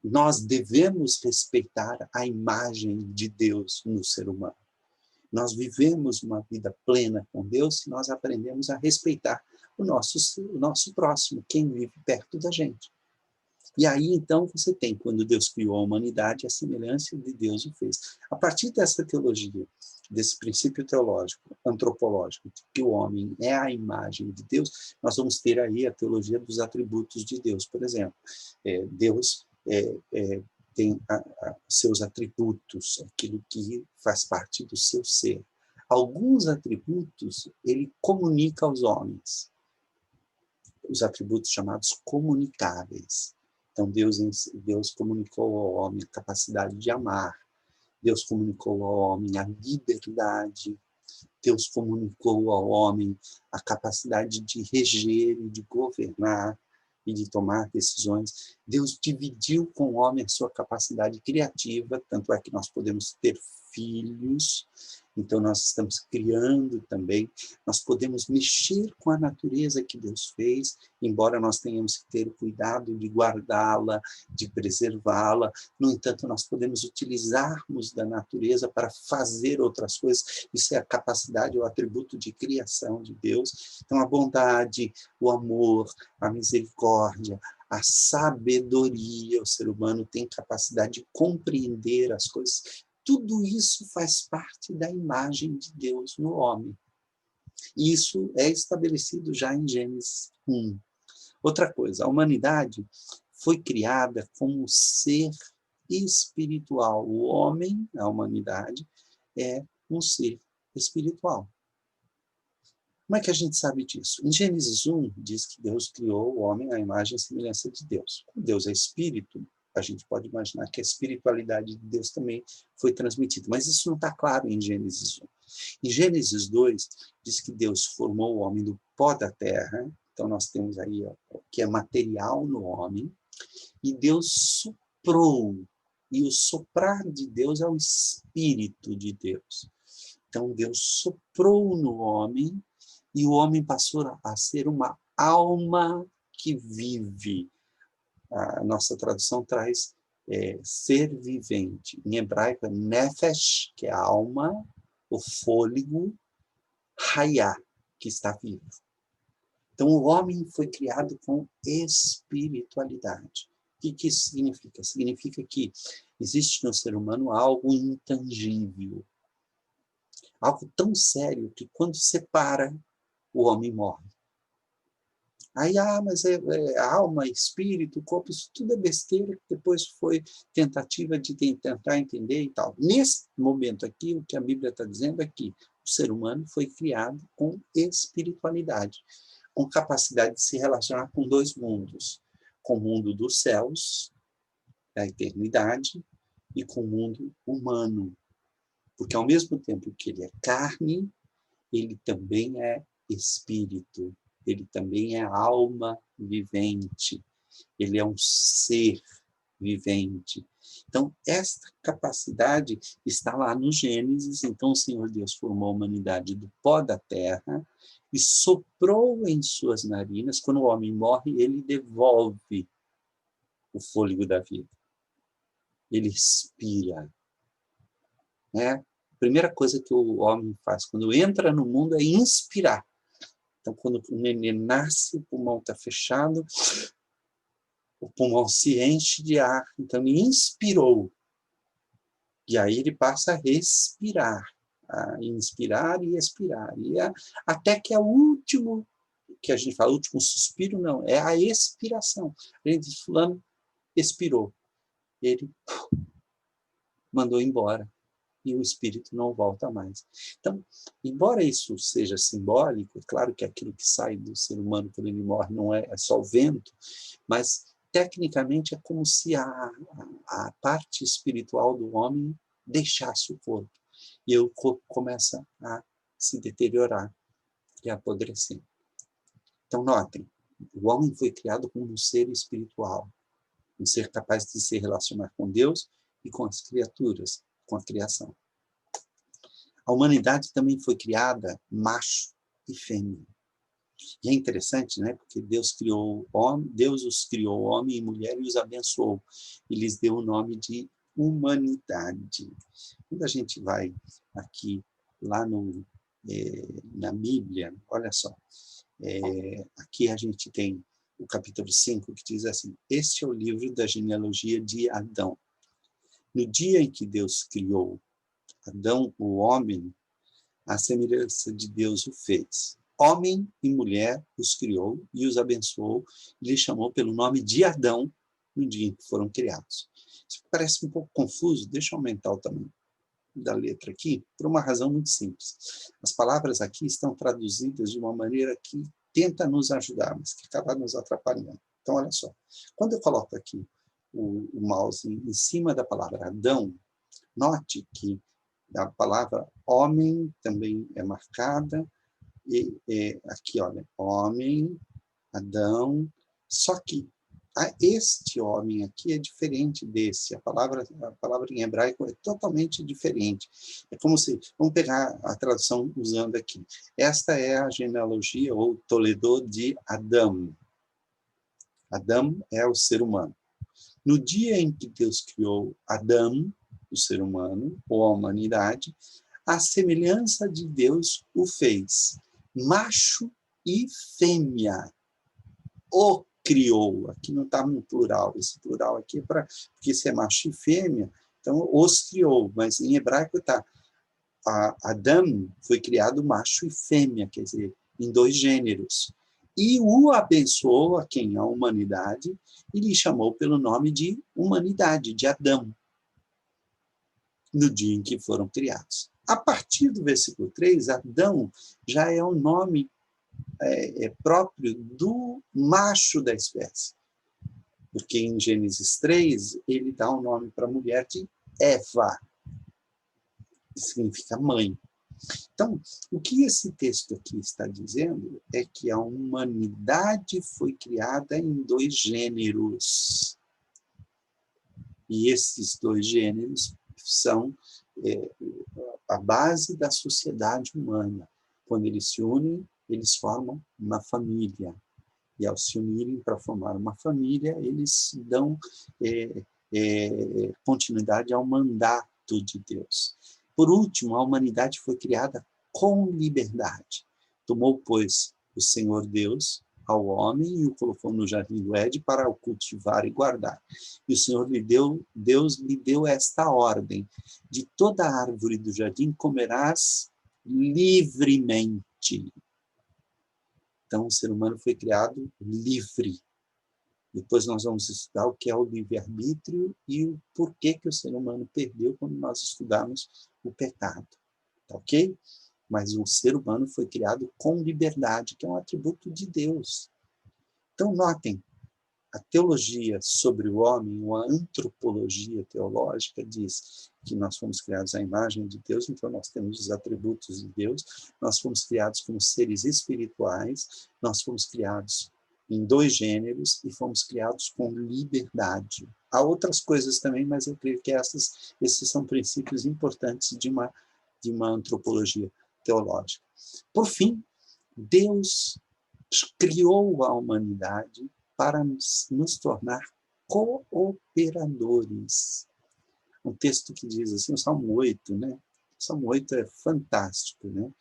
nós devemos respeitar a imagem de Deus no ser humano. Nós vivemos uma vida plena com Deus se nós aprendemos a respeitar o nosso próximo, quem vive perto da gente. E aí, então, você tem, quando Deus criou a humanidade, a semelhança de Deus o fez. A partir dessa teologia, desse princípio teológico, antropológico, de que o homem é a imagem de Deus, nós vamos ter aí a teologia dos atributos de Deus. Por exemplo, Deus tem seus atributos, aquilo que faz parte do seu ser. Alguns atributos ele comunica aos homens, os atributos chamados comunicáveis. Então, Deus comunicou ao homem a capacidade de amar, Deus comunicou ao homem a liberdade, Deus comunicou ao homem a capacidade de reger e de governar e de tomar decisões. Deus dividiu com o homem a sua capacidade criativa, tanto é que nós podemos ter filhos, então nós estamos criando também, nós podemos mexer com a natureza que Deus fez, embora nós tenhamos que ter o cuidado de guardá-la, de preservá-la, no entanto nós podemos utilizarmos da natureza para fazer outras coisas, isso é a capacidade, o atributo de criação de Deus. Então a bondade, o amor, a misericórdia, a sabedoria, o ser humano tem capacidade de compreender as coisas. Tudo isso faz parte da imagem de Deus no homem. E isso é estabelecido já em Gênesis 1. Outra coisa, a humanidade foi criada como ser espiritual. O homem, a humanidade, é um ser espiritual. Como é que a gente sabe disso? Em Gênesis 1, diz que Deus criou o homem à imagem e semelhança de Deus. Como Deus é espírito, a gente pode imaginar que a espiritualidade de Deus também foi transmitida. Mas isso não está claro em Gênesis 1. Em Gênesis 2, diz que Deus formou o homem do pó da terra. Então nós temos aí o que é material no homem. E Deus soprou. E o soprar de Deus é o Espírito de Deus. Então Deus soprou no homem e o homem passou a ser uma alma que vive. A nossa tradução traz ser vivente. Em hebraico é nefesh, que é a alma, o fôlego, hayá, que está vivo. Então o homem foi criado com espiritualidade. O que isso significa? Significa que existe no ser humano algo intangível. Algo tão sério que quando separa, o homem morre. Aí, mas alma, espírito, corpo, isso tudo é besteira, que depois foi tentativa de tentar entender e tal. Nesse momento aqui, o que a Bíblia está dizendo é que o ser humano foi criado com espiritualidade, com capacidade de se relacionar com dois mundos, com o mundo dos céus, da eternidade, e com o mundo humano. Porque ao mesmo tempo que ele é carne, ele também é espírito. Ele também é alma vivente, ele é um ser vivente. Então, esta capacidade está lá no Gênesis. Então, o Senhor Deus formou a humanidade do pó da terra e soprou em suas narinas. Quando o homem morre, ele devolve o fôlego da vida. Ele expira. Né? A primeira coisa que o homem faz quando entra no mundo é inspirar. Então, quando o neném nasce, o pulmão está fechado, o pulmão se enche de ar, então ele inspirou. E aí ele passa a respirar. a inspirar e expirar. Até que é o último, que a gente fala, o último suspiro, não, é a expiração. A gente diz, fulano expirou. Ele mandou embora. E o espírito não volta mais. Então, embora isso seja simbólico, claro que aquilo que sai do ser humano quando ele morre não é só o vento, mas tecnicamente é como se a parte espiritual do homem deixasse o corpo. E o corpo começa a se deteriorar e a apodrecer. Então, notem, o homem foi criado como um ser espiritual, um ser capaz de se relacionar com Deus e com as criaturas, com a criação. A humanidade também foi criada macho e fêmea. E é interessante, né? Porque Deus os criou homem e mulher e os abençoou. E lhes deu o nome de humanidade. Quando a gente vai aqui, lá na Bíblia, olha só, aqui a gente tem o capítulo 5, que diz assim, este é o livro da genealogia de Adão. No dia em que Deus criou Adão, o homem, a semelhança de Deus o fez. Homem e mulher os criou e os abençoou, e lhes chamou pelo nome de Adão no dia em que foram criados. Isso parece um pouco confuso, deixa eu aumentar o tamanho da letra aqui, por uma razão muito simples. As palavras aqui estão traduzidas de uma maneira que tenta nos ajudar, mas que acaba nos atrapalhando. Então, olha só, quando eu coloco aqui o mouse em cima da palavra Adão, note que a palavra homem também é marcada, e aqui, olha, homem, Adão, só que este homem aqui é diferente desse, a palavra em hebraico é totalmente diferente. É como se, vamos pegar a tradução usando aqui, esta é a genealogia, ou Toledô de Adão. Adão é o ser humano. No dia em que Deus criou Adão, o ser humano, ou a humanidade, a semelhança de Deus o fez. Macho e fêmea o criou. Aqui não está no plural. Esse plural aqui é porque se é macho e fêmea, então os criou. Mas em hebraico está. Adão foi criado macho e fêmea, quer dizer, em 2 gêneros. E o abençoou a quem? A humanidade, e lhe chamou pelo nome de humanidade, de Adão, no dia em que foram criados. A partir do versículo 3, Adão já é o nome próprio do macho da espécie. Porque em Gênesis 3, ele dá o nome para a mulher de Eva, que significa mãe. Então, o que esse texto aqui está dizendo é que a humanidade foi criada em 2 gêneros. E esses 2 gêneros são a base da sociedade humana. Quando eles se unem, eles formam uma família. E ao se unirem para formar uma família, eles dão continuidade ao mandato de Deus. Por último, a humanidade foi criada com liberdade. Tomou, pois, o Senhor Deus ao homem e o colocou no jardim do Éden para o cultivar e guardar. E o Senhor Deus lhe deu esta ordem: de toda árvore do jardim comerás livremente. Então, o ser humano foi criado livre. Depois nós vamos estudar o que é o livre-arbítrio e o porquê que o ser humano perdeu quando nós estudarmos o pecado. Tá ok? Mas o ser humano foi criado com liberdade, que é um atributo de Deus. Então, notem, a teologia sobre o homem, ou a antropologia teológica, diz que nós fomos criados à imagem de Deus, então nós temos os atributos de Deus, nós fomos criados como seres espirituais, nós fomos criados em 2 gêneros e fomos criados com liberdade. Há outras coisas também, mas eu creio que esses são princípios importantes de uma antropologia teológica. Por fim, Deus criou a humanidade para nos tornar cooperadores. Um texto que diz assim, o Salmo 8, né? O Salmo 8 é fantástico, né?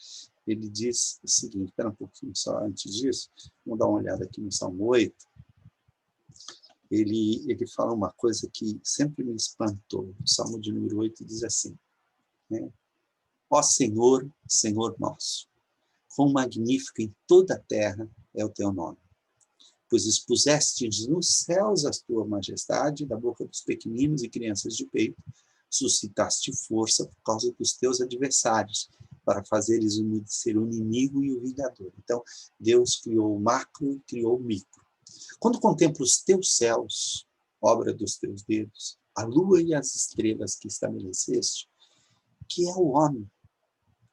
Ele diz o seguinte, espera um pouquinho só antes disso, vamos dar uma olhada aqui no Salmo 8. Ele fala uma coisa que sempre me espantou. O Salmo de número 8 diz assim, né? Ó Senhor, Senhor nosso, quão magnífico em toda a terra é o teu nome. Pois expusestes nos céus a tua majestade, da boca dos pequeninos e crianças de peito, suscitaste força por causa dos teus adversários, para fazeres ser o inimigo e o vingador. Então, Deus criou o macro e criou o micro. Quando contemplo os teus céus, obra dos teus dedos, a lua e as estrelas que estabeleceste, que é o homem,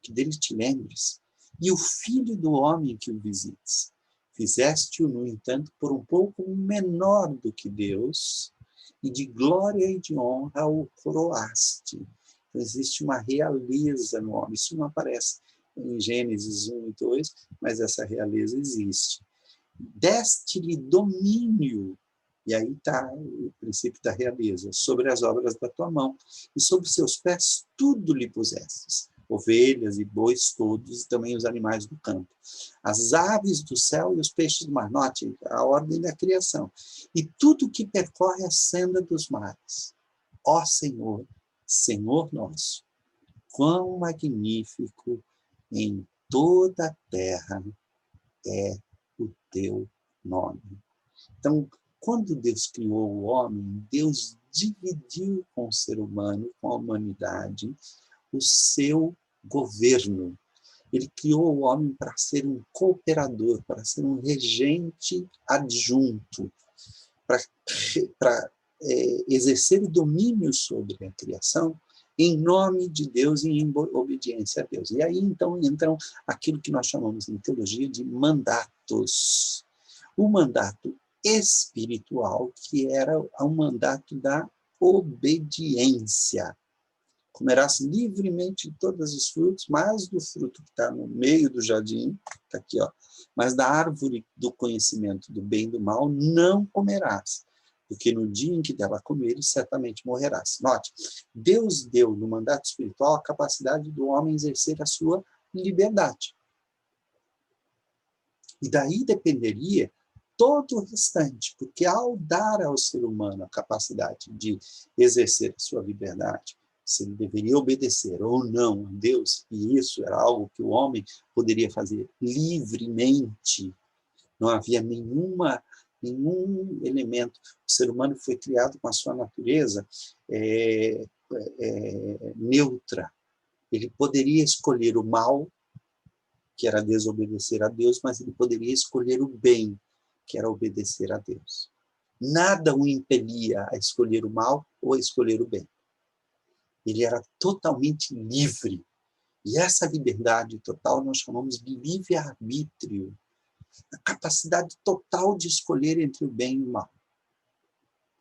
que dele te lembres, e o filho do homem que o visites. Fizeste-o, no entanto, por um pouco menor do que Deus, e de glória e de honra o coroaste. Então, existe uma realeza no homem. Isso não aparece em Gênesis 1 e 2, mas essa realeza existe. Deste-lhe domínio, e aí está o princípio da realeza, sobre as obras da tua mão, e sobre seus pés tudo lhe pusestes, ovelhas e bois todos, e também os animais do campo, as aves do céu e os peixes do mar. Note a ordem da criação. E tudo que percorre a senda dos mares. Ó Senhor, Senhor nosso, quão magnífico em toda a terra é o teu nome. Então, quando Deus criou o homem, Deus dividiu com o ser humano, com a humanidade, o seu governo. Ele criou o homem para ser um cooperador, para ser um regente adjunto, para exercer o domínio sobre a criação em nome de Deus e em obediência a Deus. E aí, então, entram aquilo que nós chamamos em teologia de mandatos. O mandato espiritual, que era o mandato da obediência. Comerás livremente de todos os frutos, mas do fruto que está no meio do jardim, está aqui, ó, mas da árvore do conhecimento do bem e do mal não comerás, porque no dia em que dela comeres, certamente morrerás. Note, Deus deu no mandato espiritual a capacidade do homem exercer a sua liberdade. E daí dependeria todo o restante, porque ao dar ao ser humano a capacidade de exercer a sua liberdade, se ele deveria obedecer ou não a Deus, e isso era algo que o homem poderia fazer livremente, não havia nenhum elemento. O ser humano foi criado com a sua natureza neutra. Ele poderia escolher o mal, que era desobedecer a Deus, mas ele poderia escolher o bem, que era obedecer a Deus. Nada o impelia a escolher o mal ou a escolher o bem. Ele era totalmente livre. E essa liberdade total nós chamamos de livre-arbítrio. A capacidade total de escolher entre o bem e o mal.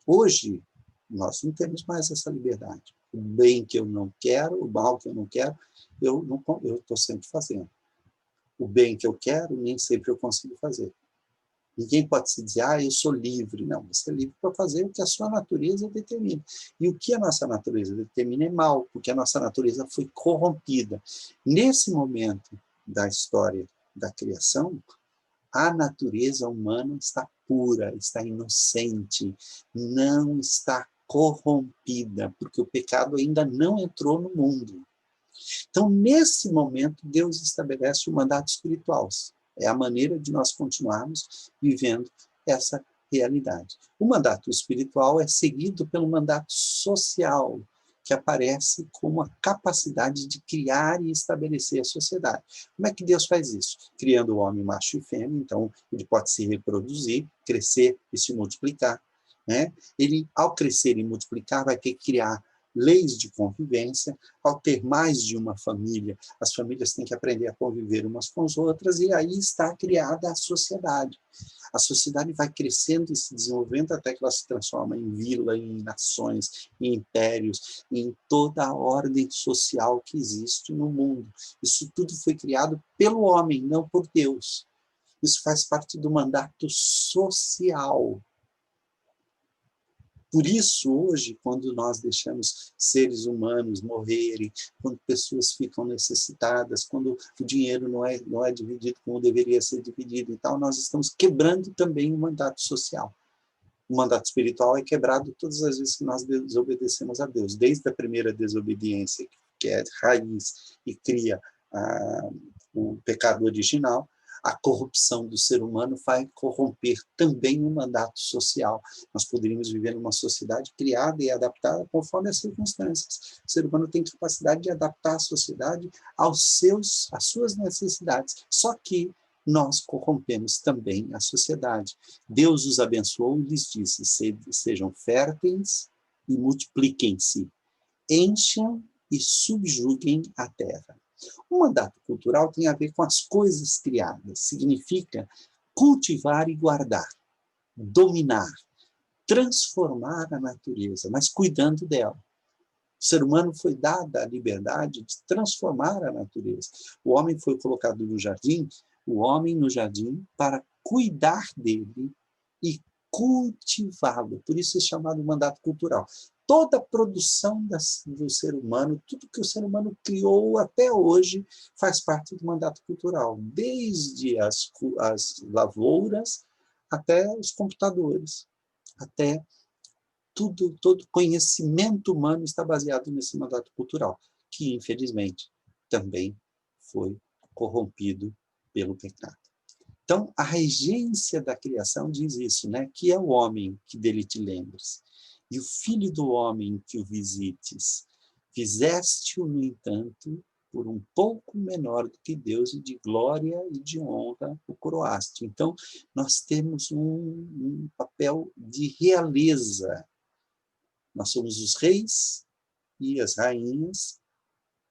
Hoje, nós não temos mais essa liberdade. O bem que eu não quero, o mal que eu não quero, eu estou sempre fazendo. O bem que eu quero, nem sempre eu consigo fazer. Ninguém pode se dizer, eu sou livre. Não, você é livre para fazer o que a sua natureza determina. E o que a nossa natureza determina é mal, porque a nossa natureza foi corrompida. Nesse momento da história da criação, a natureza humana está pura, está inocente, não está corrompida, porque o pecado ainda não entrou no mundo. Então, nesse momento, Deus estabelece o mandato espiritual. É a maneira de nós continuarmos vivendo essa realidade. O mandato espiritual é seguido pelo mandato social, que aparece como a capacidade de criar e estabelecer a sociedade. Como é que Deus faz isso? Criando o homem macho e fêmea, então ele pode se reproduzir, crescer e se multiplicar. Né? Ele, ao crescer e multiplicar, vai ter que criar leis de convivência. Ao ter mais de uma família, as famílias têm que aprender a conviver umas com as outras, e aí está criada a sociedade. A sociedade vai crescendo e se desenvolvendo até que ela se transforma em vila, em nações, em impérios, em toda a ordem social que existe no mundo. Isso tudo foi criado pelo homem, não por Deus. Isso faz parte do mandato social. Por isso, hoje, quando nós deixamos seres humanos morrerem, quando pessoas ficam necessitadas, quando o dinheiro não é dividido como deveria ser dividido e tal, nós estamos quebrando também o mandato social. O mandato espiritual é quebrado todas as vezes que nós desobedecemos a Deus, desde a primeira desobediência, que é raiz e cria o pecado original, a corrupção do ser humano vai corromper também o mandato social. Nós poderíamos viver numa sociedade criada e adaptada conforme as circunstâncias. O ser humano tem capacidade de adaptar a sociedade às suas necessidades. Só que nós corrompemos também a sociedade. Deus os abençoou e lhes disse: sejam férteis e multipliquem-se, encham e subjuguem a terra. O mandato cultural tem a ver com as coisas criadas, significa cultivar e guardar, dominar, transformar a natureza, mas cuidando dela. O ser humano foi dada a liberdade de transformar a natureza. O homem foi colocado no jardim, para cuidar dele e cultivá-lo. Por isso é chamado mandato cultural. Toda a produção do ser humano, tudo que o ser humano criou até hoje, faz parte do mandato cultural. Desde as lavouras até os computadores, até todo conhecimento humano está baseado nesse mandato cultural, que, infelizmente, também foi corrompido pelo pecado. Então, a regência da criação diz isso, né? Que é o homem que dele te lembres, e o filho do homem que o visites. Fizeste-o, no entanto, por um pouco menor do que Deus, e de glória e de honra o coroaste. Então, nós temos um papel de realeza. Nós somos os reis e as rainhas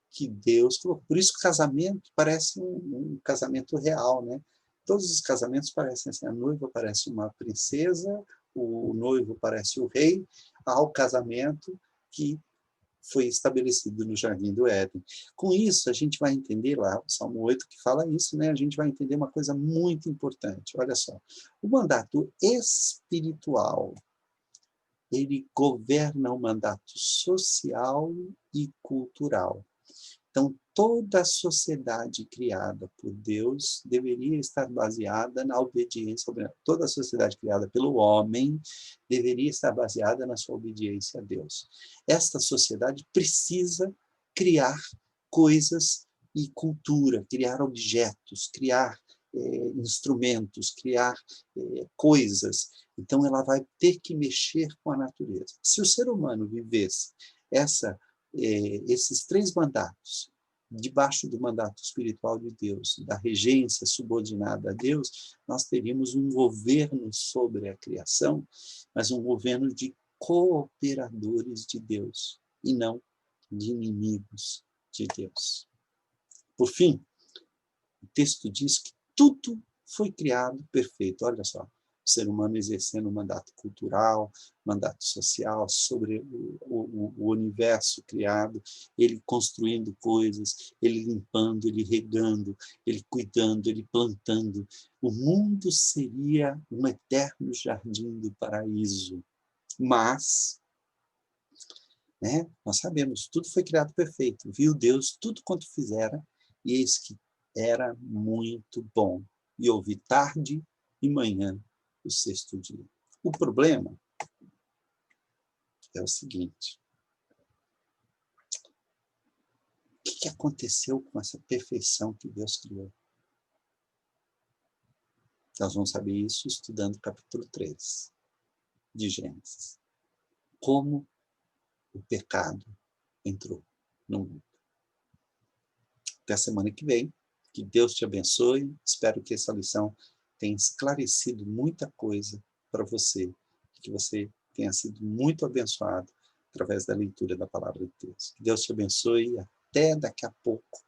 que Deus colocou. Por isso o casamento parece um casamento real, né? Todos os casamentos parecem assim, a noiva parece uma princesa, o noivo parece o rei, há o casamento que foi estabelecido no Jardim do Éden. Com isso, a gente vai entender lá, o Salmo 8 que fala isso, né? A gente vai entender uma coisa muito importante. Olha só, o mandato espiritual, ele governa o mandato social e cultural. Então, toda a sociedade criada por Deus deveria estar baseada na obediência. Toda a sociedade criada pelo homem deveria estar baseada na sua obediência a Deus. Esta sociedade precisa criar coisas e cultura, criar objetos, criar instrumentos, criar coisas. Então, ela vai ter que mexer com a natureza. Se o ser humano vivesse esses três mandatos, debaixo do mandato espiritual de Deus, da regência subordinada a Deus, nós teríamos um governo sobre a criação, mas um governo de cooperadores de Deus, e não de inimigos de Deus. Por fim, o texto diz que tudo foi criado perfeito. Olha só, o ser humano exercendo um mandato cultural, mandato social sobre o universo criado, ele construindo coisas, ele limpando, ele regando, ele cuidando, ele plantando. O mundo seria um eterno jardim do paraíso. Mas, né, nós sabemos, tudo foi criado perfeito. Viu Deus tudo quanto fizera, e eis que era muito bom. E houve tarde e manhã o sexto dia. O problema é o seguinte: o que aconteceu com essa perfeição que Deus criou? Nós vamos saber isso estudando o capítulo 3 de Gênesis. Como o pecado entrou no mundo. Até a semana que vem. Que Deus te abençoe. Espero que essa lição tenha esclarecido muita coisa para você. Que você tenha sido muito abençoado através da leitura da palavra de Deus. Que Deus te abençoe e até daqui a pouco.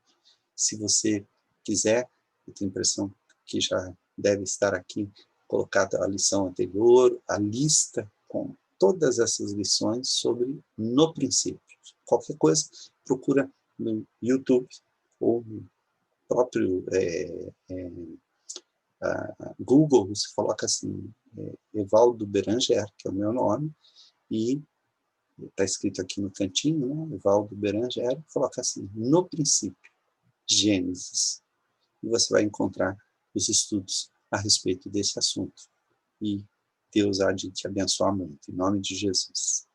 Se você quiser, eu tenho a impressão que já deve estar aqui colocada a lição anterior, a lista com todas essas lições sobre no princípio. Qualquer coisa, procura no YouTube ou no próprio Google, você coloca assim, Evaldo Beranger, que é o meu nome, e está escrito aqui no cantinho, né, Evaldo Beranger, coloca assim, no princípio, Gênesis, e você vai encontrar os estudos a respeito desse assunto. E Deus há de te abençoar muito, em nome de Jesus.